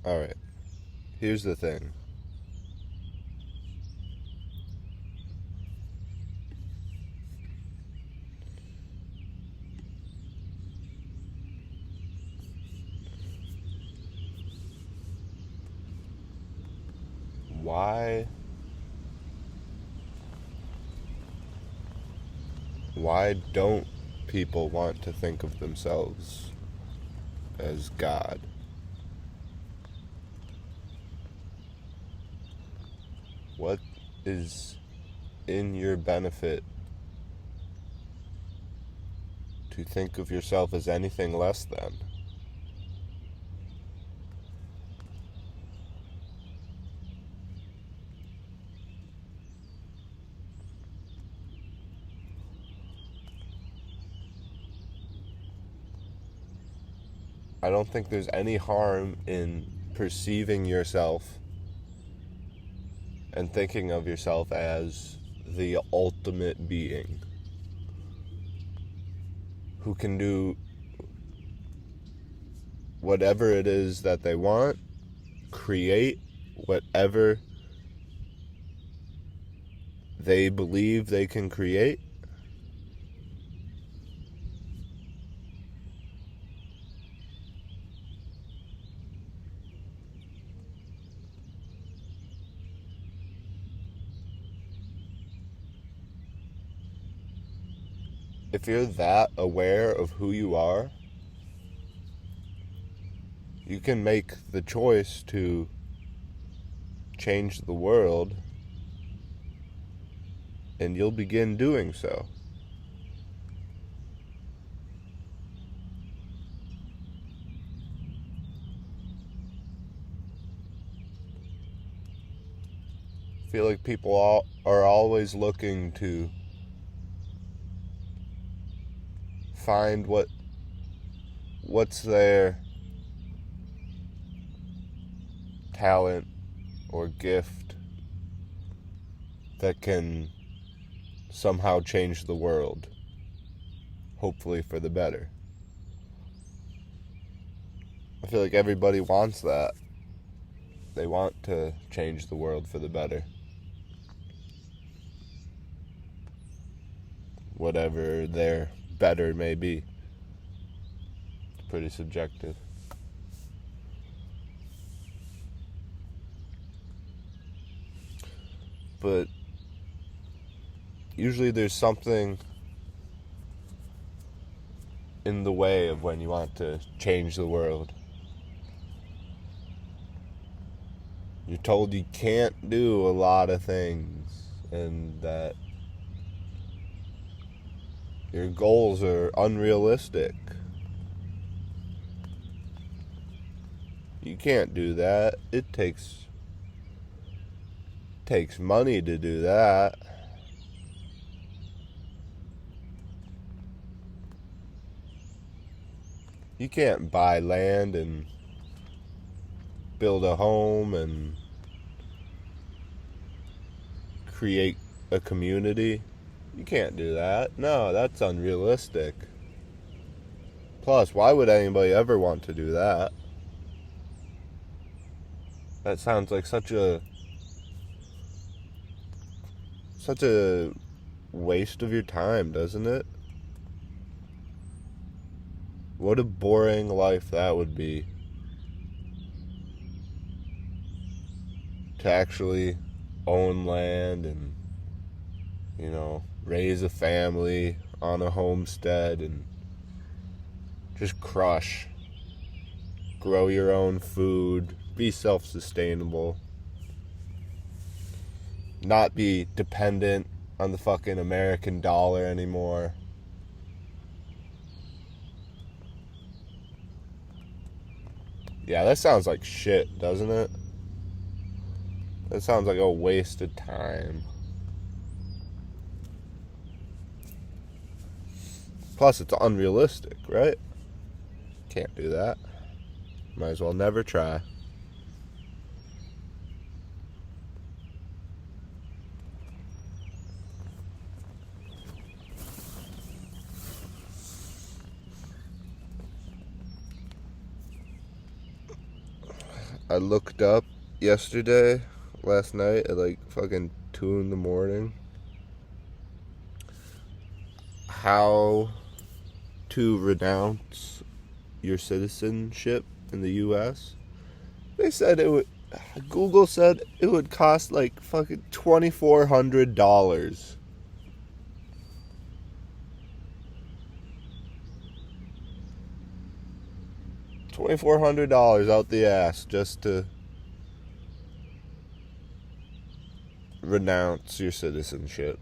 Alright, here's the thing. Why don't people want to think of themselves as God? What is in your benefit to think of yourself as anything less than? I don't think there's any harm in perceiving yourself and thinking of yourself as the ultimate being who can do whatever it is that they want, create whatever they believe they can create. If you're that aware of who you are, you can make the choice to change the world, and you'll begin doing so. I feel like people are always looking to find what's their talent or gift that can somehow change the world, hopefully for the better. I feel like everybody wants that. They want to change the world for the better. Whatever their better may be. It's pretty subjective. But usually there's something in the way of when you want to change the world. You're told you can't do a lot of things, and that your goals are unrealistic. You can't do that. It takes money to do that. You can't buy land and build a home and create a community. You can't do that. No, that's unrealistic. Plus, why would anybody ever want to do that? That sounds like such a waste of your time, doesn't it? What a boring life that would be. To actually own land and, raise a family on a homestead and just crush. Grow your own food. Be self-sustainable. Not be dependent on the fucking American dollar anymore. Yeah, that sounds like shit, doesn't it? That sounds like a waste of time. Plus, it's unrealistic, right? Can't do that. Might as well never try. I looked up last night at like fucking 2 in the morning, how to renounce your citizenship in the U.S. They said Google said it would cost like fucking $2,400. $2,400 out the ass just to renounce your citizenship.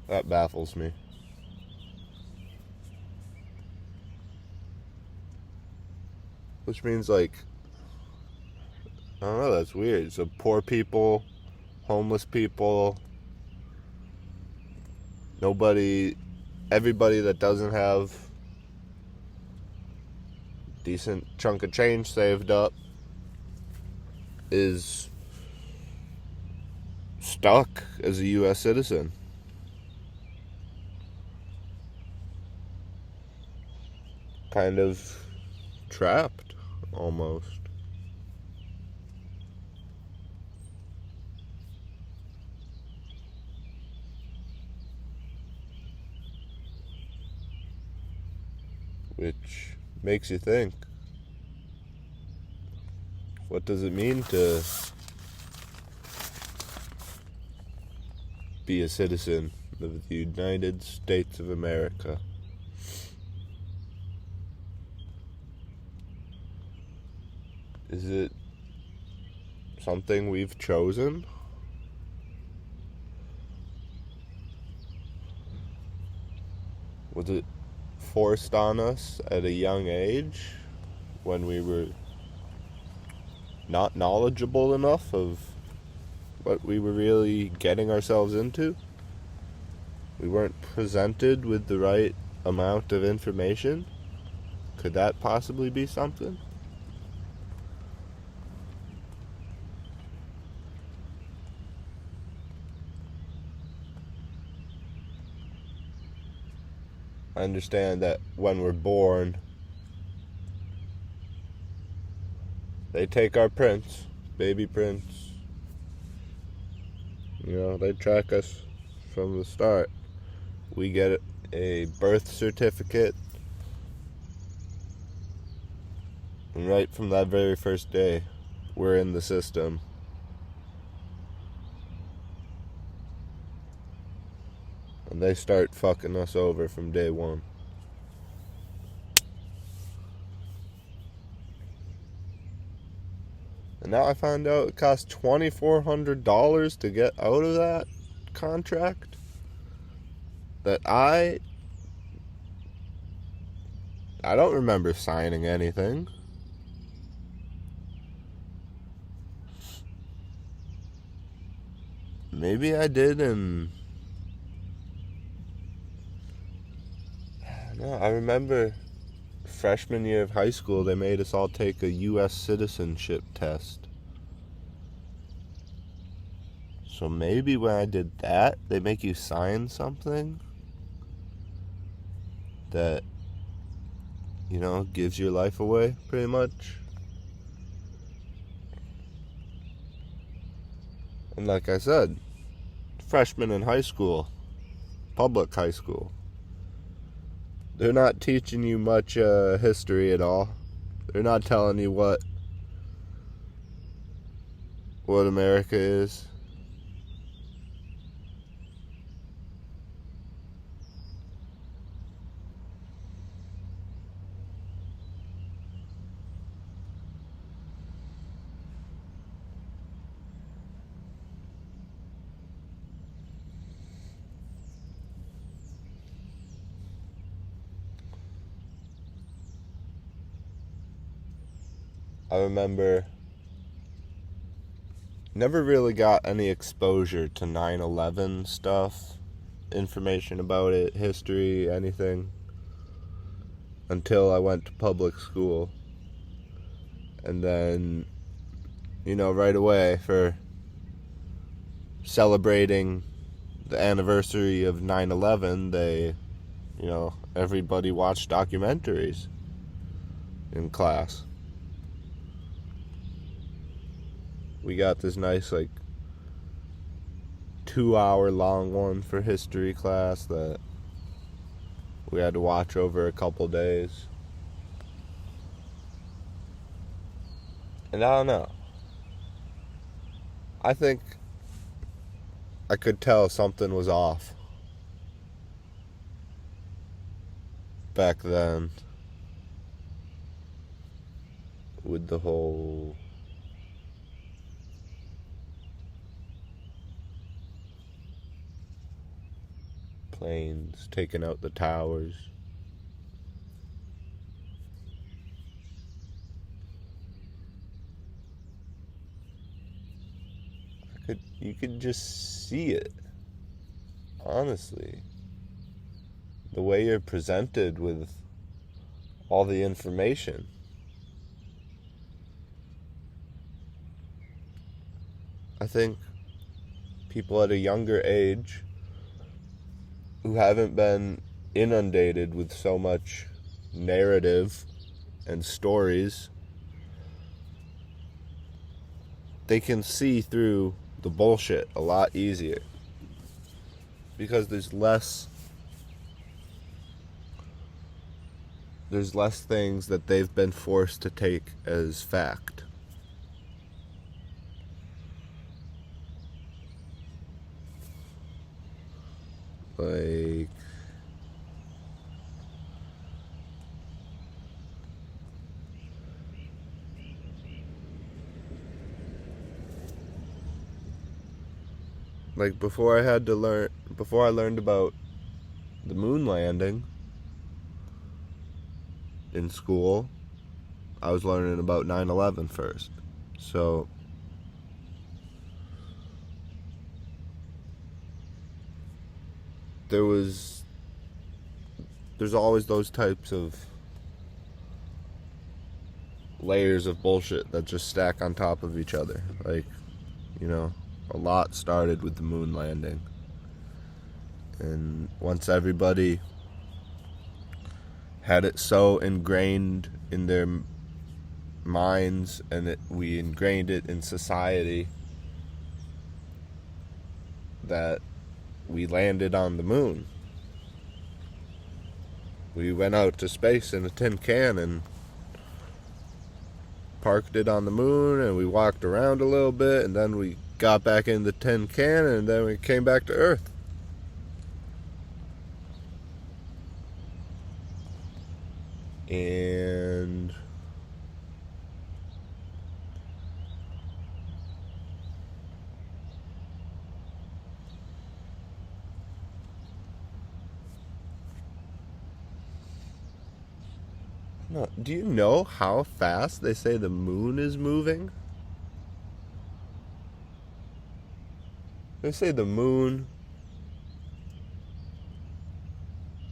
That baffles me. Which means, like, I don't know, that's weird. So poor people, homeless people, everybody that doesn't have decent chunk of change saved up is stuck as a U.S. citizen. Kind of trapped, almost. Which makes you think, what does it mean to be a citizen of the United States of America? Is it something we've chosen? Was it forced on us at a young age when we were not knowledgeable enough of what we were really getting ourselves into? We weren't presented with the right amount of information? Could that possibly be something? I understand that when we're born, they take our prints, baby prints. They track us from the start. We get a birth certificate, and right from that very first day, we're in the system. And they start fucking us over from day one. And now I find out it costs $2,400 to get out of that contract. That I don't remember signing anything. Maybe I did, and no, I remember freshman year of high school, they made us all take a U.S. citizenship test. So maybe when I did that, they make you sign something that, gives your life away, pretty much. And like I said, freshman in high school, public high school, they're not teaching you much history at all. They're not telling you what America is. I remember never really got any exposure to 9/11 stuff, information about it, history, anything, until I went to public school. And then, right away, for celebrating the anniversary of 9/11, they, everybody watched documentaries in class. We got this nice, 2-hour long one for history class that we had to watch over a couple days. And I don't know. I think I could tell something was off back then with the whole planes taking out the towers. You could just see it, honestly. The way you're presented with all the information. I think people at a younger age who haven't been inundated with so much narrative and stories, they can see through the bullshit a lot easier because there's less things that they've been forced to take as fact. Before I learned about the moon landing in school, I was learning about 9/11 first. So there's always those types of layers of bullshit that just stack on top of each other. A lot started with the moon landing. And once everybody had it so ingrained in their minds and we ingrained it in society that we landed on the moon. We went out to space in a tin can and parked it on the moon, and we walked around a little bit, and then we got back in the tin can, and then we came back to Earth. And no, do you know how fast they say the moon is moving? They say the moon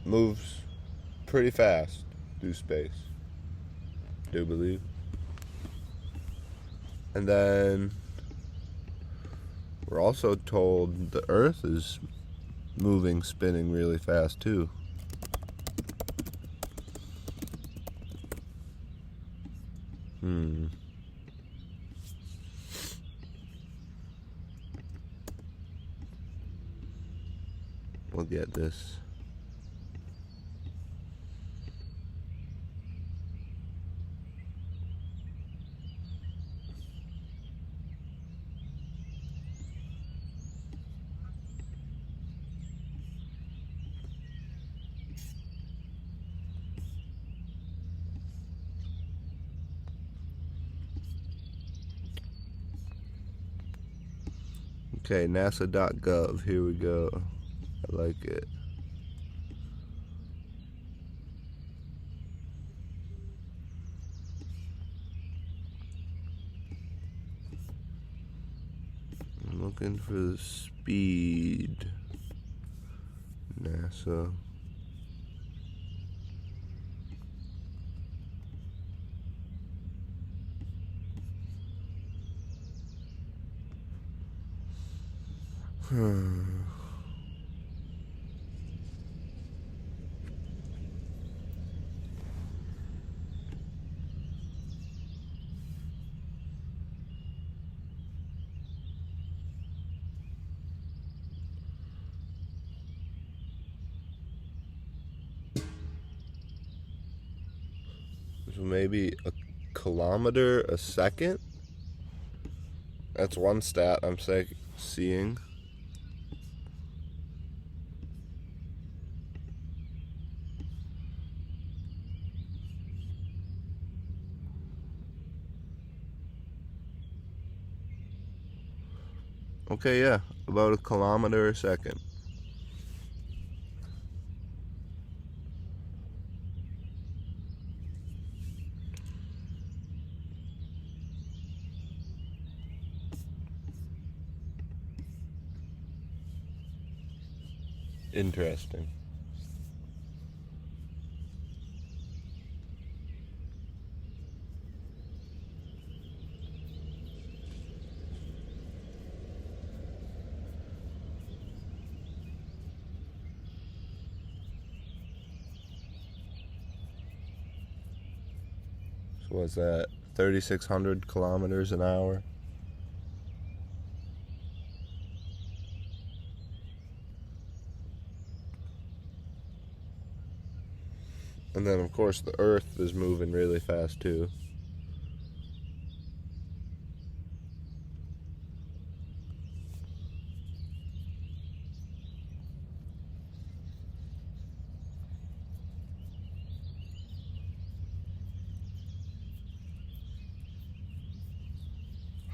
moves pretty fast through space. Do believe. And then we're also told the Earth is spinning really fast too. We'll get this. Okay, NASA.gov, here we go. I like it. I'm looking for the speed. NASA. So maybe a kilometer a second? That's one stat I'm seeing. Okay, yeah, about a kilometer a second. Interesting. So what's that? 3,600 kilometers an hour? And then, of course, the Earth is moving really fast, too.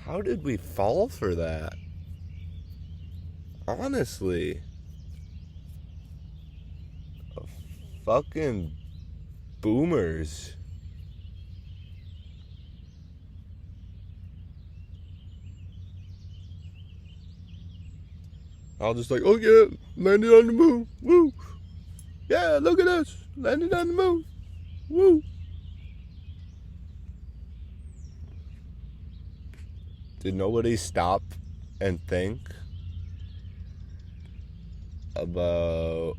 How did we fall for that? Honestly. Fucking boomers. I was just like, oh yeah, landed on the moon. Woo. Yeah, look at us. Landed on the moon. Woo. Did nobody stop and think about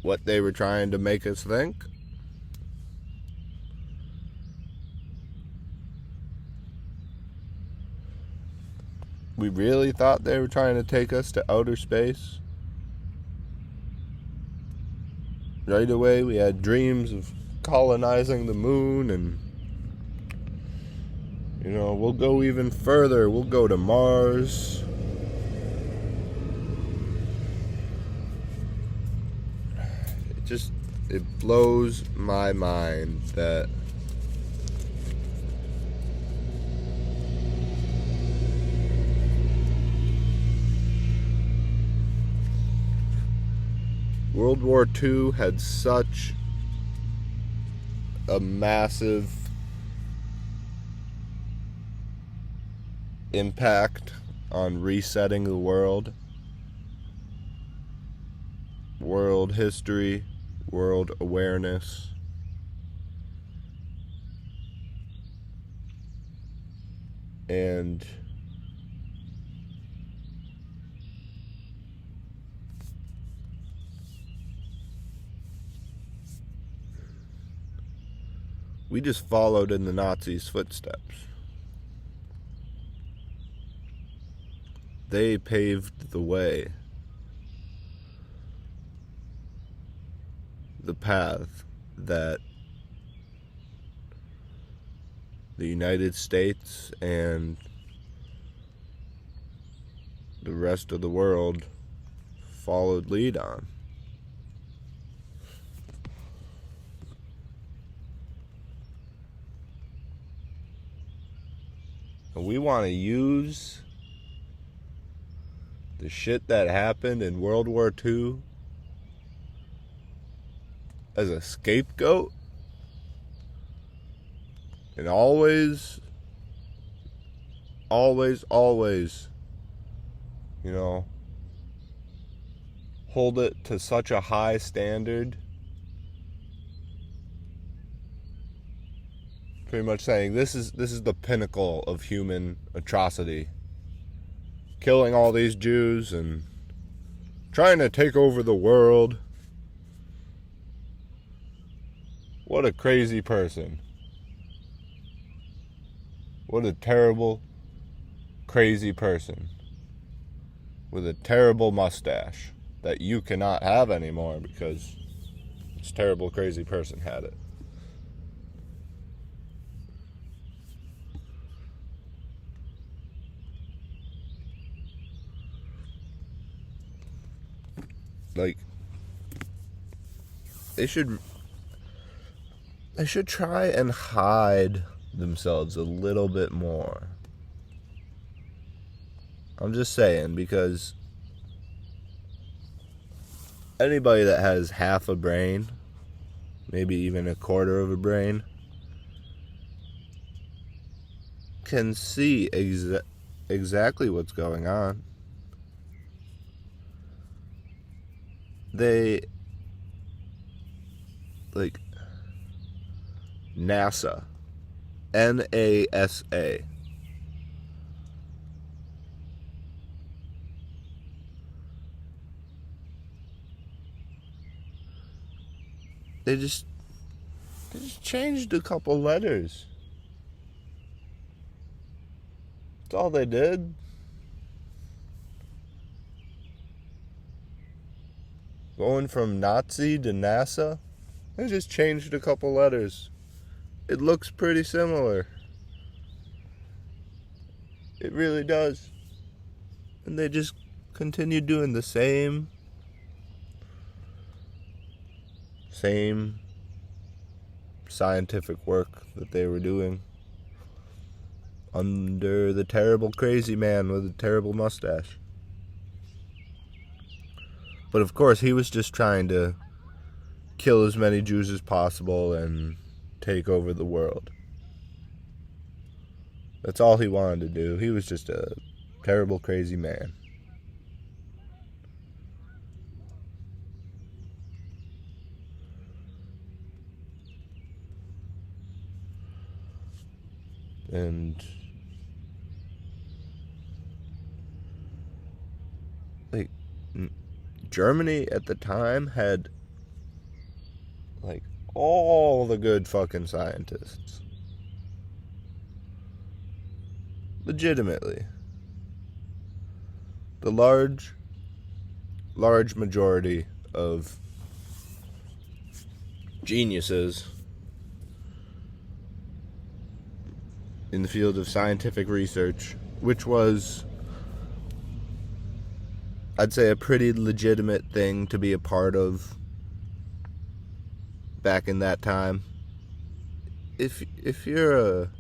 what they were trying to make us think? We really thought they were trying to take us to outer space? Right away, we had dreams of colonizing the moon, and we'll go even further. We'll go to Mars. It blows my mind that World War II had such a massive impact on resetting the world history, world awareness. And we just followed in the Nazis' footsteps. They paved the way, the path that the United States and the rest of the world followed lead on. And we want to use the shit that happened in World War II as a scapegoat, and always, hold it to such a high standard. Pretty much saying this is the pinnacle of human atrocity. Killing all these Jews and trying to take over the world. What a crazy person. What a terrible, crazy person. With a terrible mustache that you cannot have anymore because this terrible, crazy person had it. Like, they should try and hide themselves a little bit more. I'm just saying, because anybody that has half a brain, maybe even a quarter of a brain, can see exactly what's going on. They, like, NASA, NASA, they just changed a couple letters. That's all they did. Going from Nazi to NASA, they just changed a couple letters. It looks pretty similar. It really does. And they just continue doing the same scientific work that they were doing under the terrible crazy man with a terrible mustache. But of course, he was just trying to kill as many Jews as possible and take over the world. That's all he wanted to do. He was just a terrible crazy man. And like, Germany at the time had like all the good fucking scientists. Legitimately. The large majority of geniuses in the field of scientific research, which was, I'd say, a pretty legitimate thing to be a part of back in that time. If you're a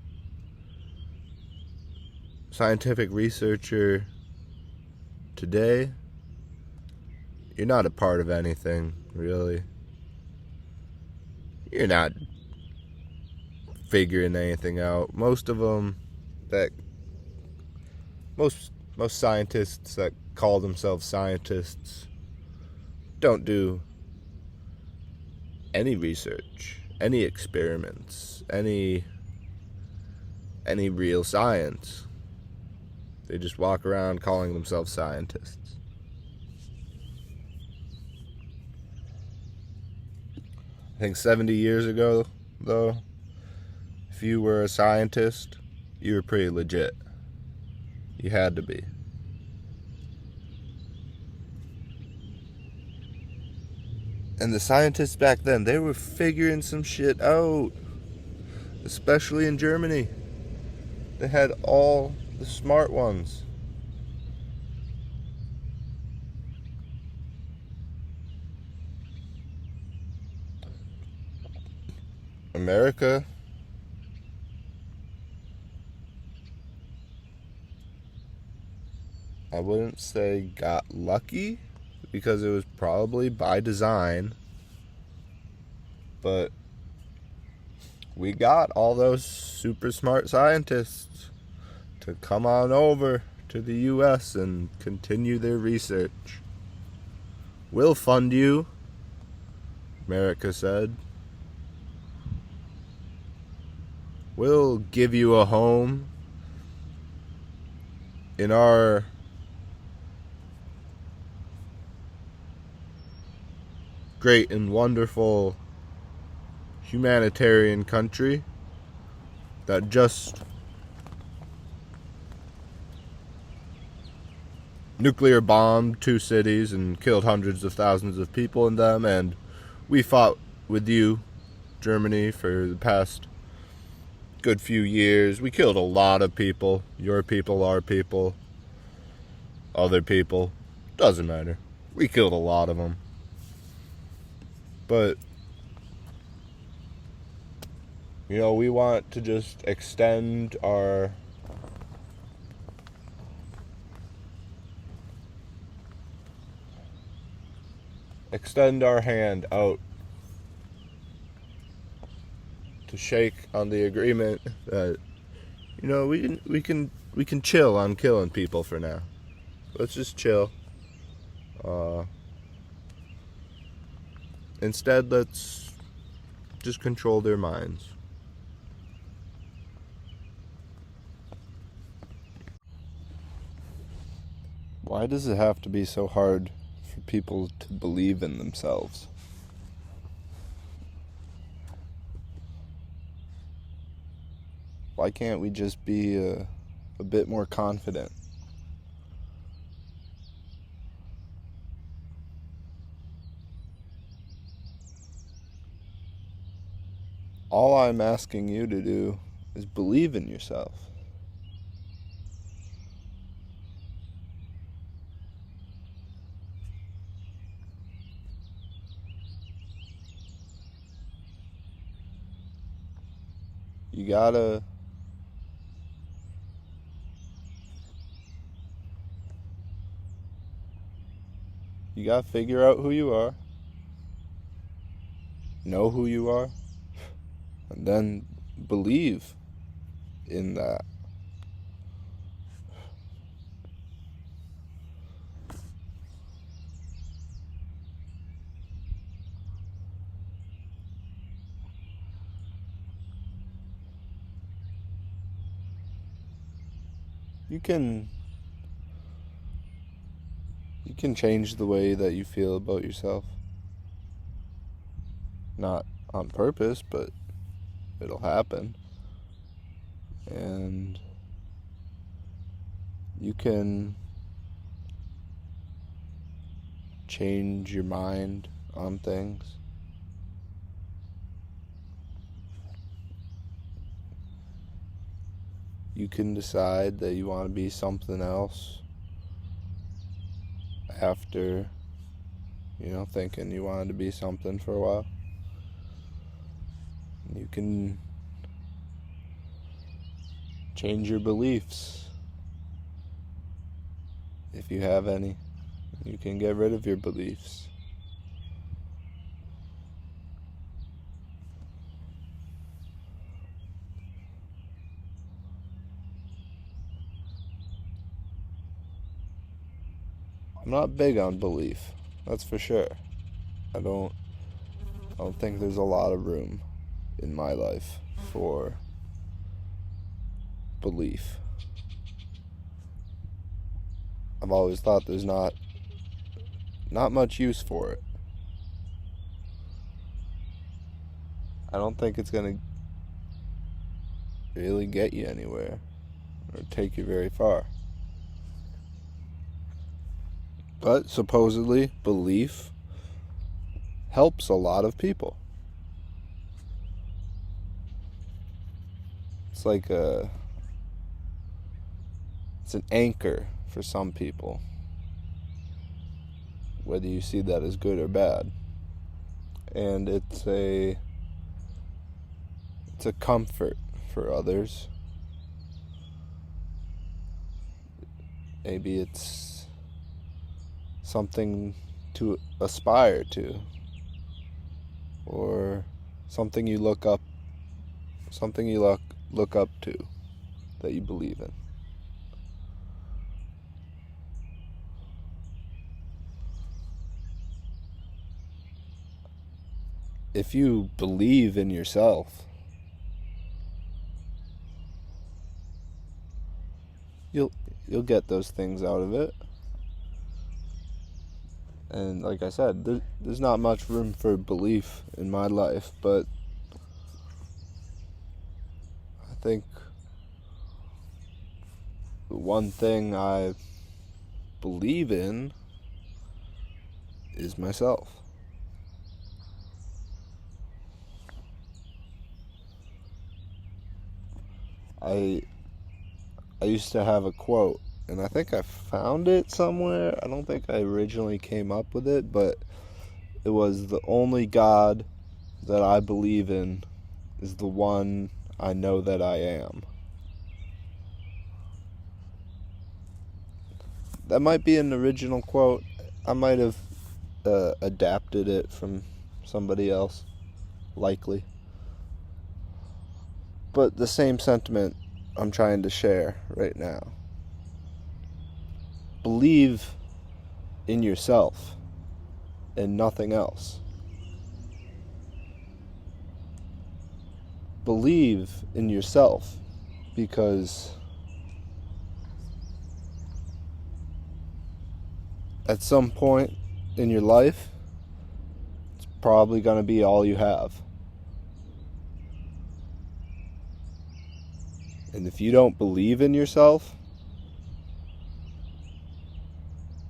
scientific researcher today, you're not a part of anything, really. You're not figuring anything out. Most scientists that call themselves scientists don't do any research, any experiments, any real science. They just walk around calling themselves scientists. I think 70 years ago, though, if you were a scientist, you were pretty legit. You had to be. And the scientists back then, they were figuring some shit out. Especially in Germany. They had all the smart ones. America, I wouldn't say got lucky, because it was probably by design, but we got all those super smart scientists to come on over to the US and continue their research. We'll fund you, America said. We'll give you a home in our great and wonderful humanitarian country that just nuclear bombed 2 cities and killed hundreds of thousands of people in them, and we fought with you, Germany, for the past good few years. We killed a lot of people. Your people, our people, other people. Doesn't matter. We killed a lot of them. But, we want to just extend our hand out to shake on the agreement that we can chill on killing people for now. Let's just chill. Instead, let's just control their minds. Why does it have to be so hard for people to believe in themselves? Why can't we just be a bit more confident? All I'm asking you to do is believe in yourself. You gotta figure out who you are, know who you are, and then believe in that. You can change the way that you feel about yourself. Not on purpose, but it'll happen. And you can change your mind on things. You can decide that you want to be something else after, thinking you wanted to be something for a while. You can change your beliefs if you have any. You can get rid of your beliefs. I'm not big on belief, that's for sure. I don't think there's a lot of room in my life for belief. I've always thought there's not much use for it. I don't think it's gonna really get you anywhere or take you very far. But supposedly, belief helps a lot of people. It's like it's an anchor for some people, whether you see that as good or bad. And it's a comfort for others. Maybe it's something to aspire to, or something you look up to that you believe in. If you believe in yourself, you'll get those things out of it. And like I said, there's not much room for belief in my life, but I think the one thing I believe in is myself. I used to have a quote, and I think I found it somewhere. I don't think I originally came up with it, but it was the only God that I believe in is the one I know that I am. That might be an original quote. I might have adapted it from somebody else, likely. But the same sentiment I'm trying to share right now. Believe in yourself and nothing else. Believe in yourself because at some point in your life, it's probably going to be all you have. And if you don't believe in yourself,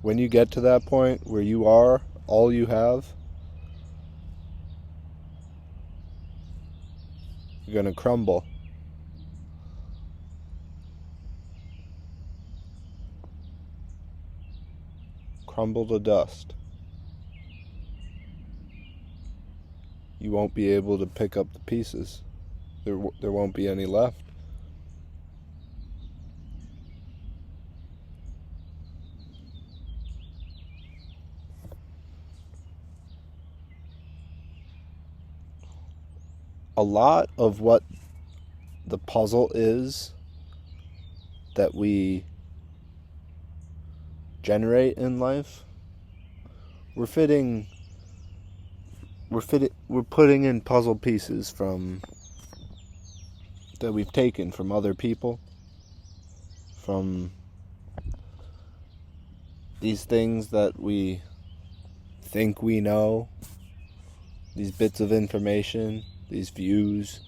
when you get to that point where you are all you have, you're going to crumble. Crumble to dust. You won't be able to pick up the pieces. There won't be any left. A lot of what the puzzle is that we generate in life, we're putting in puzzle pieces that we've taken from other people, from these things that we think we know, these bits of information, these views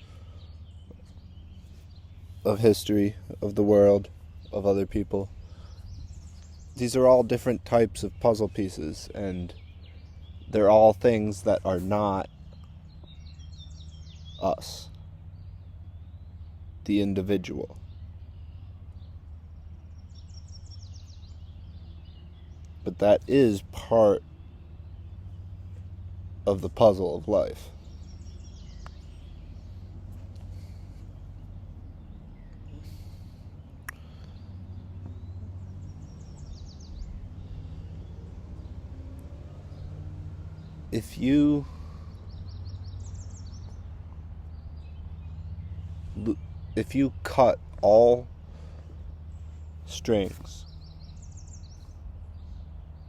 of history, of the world, of other people. These are all different types of puzzle pieces, and they're all things that are not us, the individual. But that is part of the puzzle of life. If you cut all strings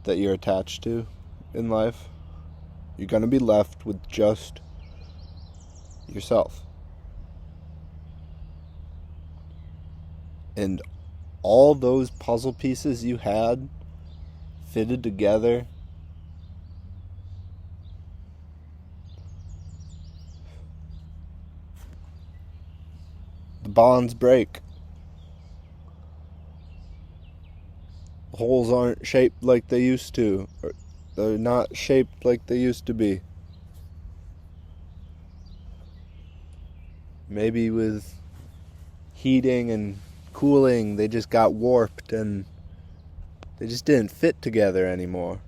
that you're attached to in life, you're going to be left with just yourself. And all those puzzle pieces you had fitted together, the bonds break. The holes aren't shaped like they used to. Or they're not shaped like they used to be. Maybe with heating and cooling, they just got warped and they just didn't fit together anymore.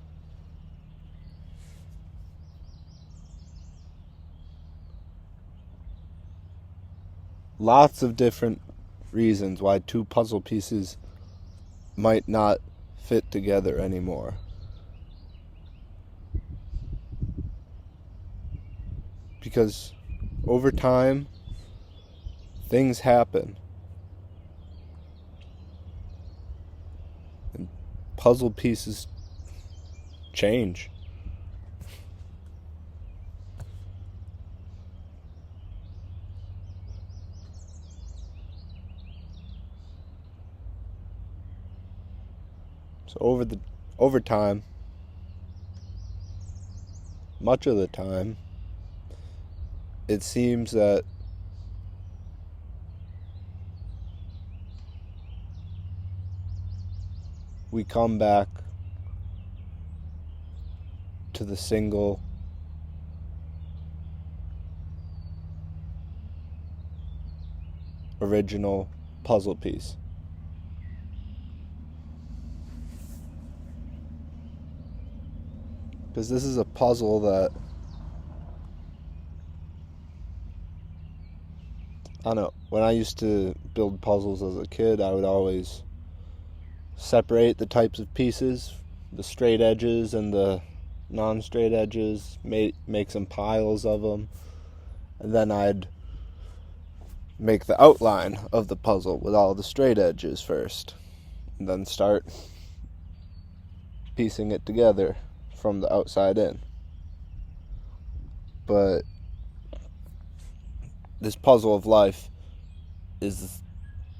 Lots of different reasons why two puzzle pieces might not fit together anymore. Because over time, things happen. And puzzle pieces change. So over time, much of the time, it seems that we come back to the single original puzzle piece. Because this is a puzzle that, I don't know, when I used to build puzzles as a kid, I would always separate the types of pieces, the straight edges and the non-straight edges, make some piles of them, and then I'd make the outline of the puzzle with all the straight edges first, and then start piecing it together from the outside in. But this puzzle of life is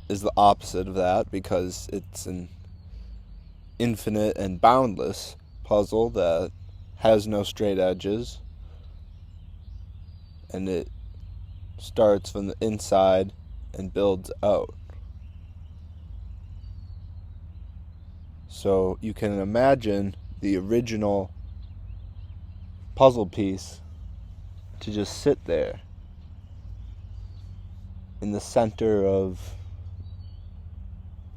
the opposite of that, because it's an infinite and boundless puzzle that has no straight edges, and it starts from the inside and builds out. So you can imagine the original puzzle piece to just sit there in the center of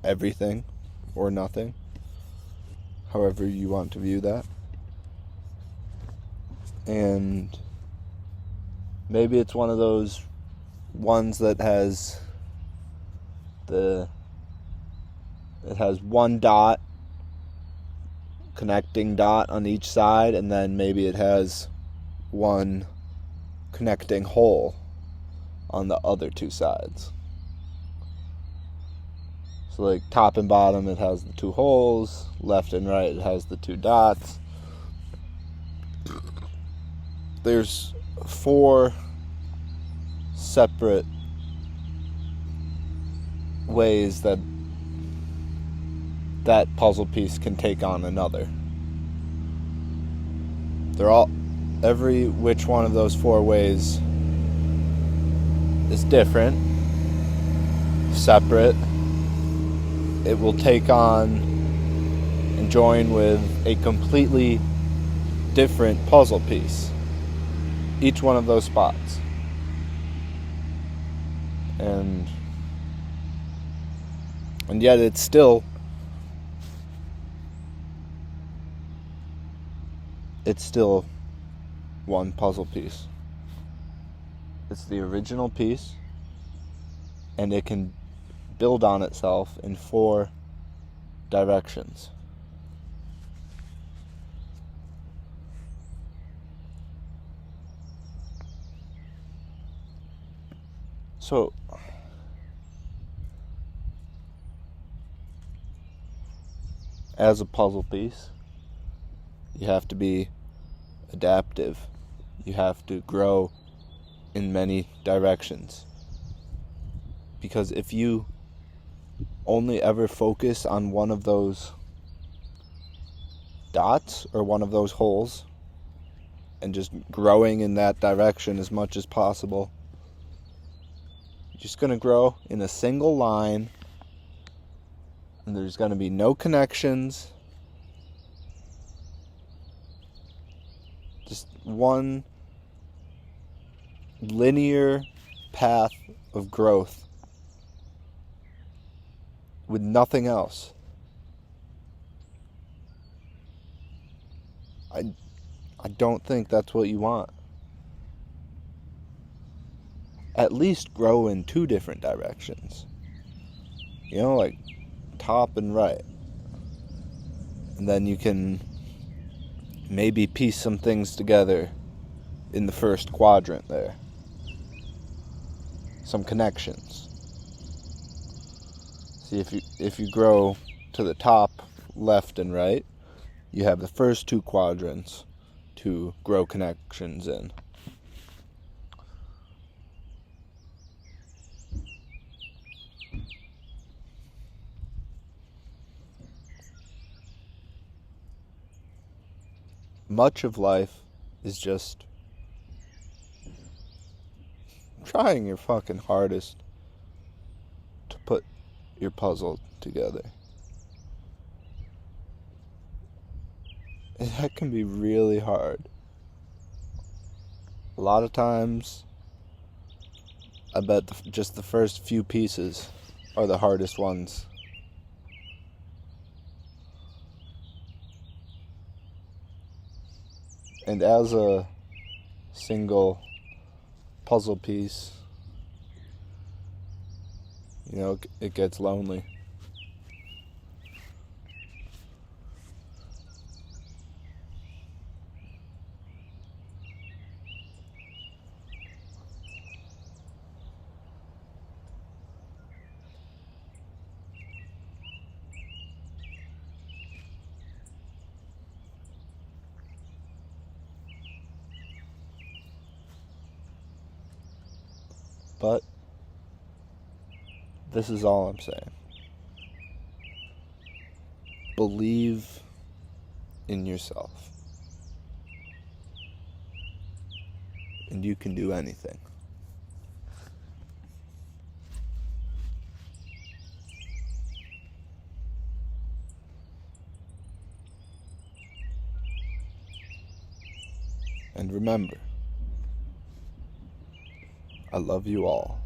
everything or nothing, however you want to view that. And maybe it's one of those ones that has one dot, connecting dot on each side, and then maybe it has one connecting hole on the other two sides. So like top and bottom, it has the two holes, left and right, it has the two dots. There's 4 separate ways that puzzle piece can take on another. Every which one of those 4 ways is different, separate. It will take on and join with a completely different puzzle piece, each one of those spots. And yet it's still one puzzle piece. It's the original piece, and it can build on itself in 4 directions. So, as a puzzle piece, you have to be adaptive. You have to grow in many directions. Because if you only ever focus on one of those dots or one of those holes and just growing in that direction as much as possible, you're just going to grow in a single line, and there's going to be no connections. Just one linear path of growth with nothing else. I don't think that's what you want. At least grow in 2 different directions. You know, like top and right. And then you can maybe piece some things together in the first quadrant there. Some connections. See, if you grow to the top, left and right, you have the first 2 quadrants to grow connections in. Much of life is just trying your fucking hardest to put your puzzle together. And that can be really hard. A lot of times, I bet just the first few pieces are the hardest ones. And as a single puzzle piece, it gets lonely. But this is all I'm saying. Believe in yourself. And you can do anything. And remember, I love you all.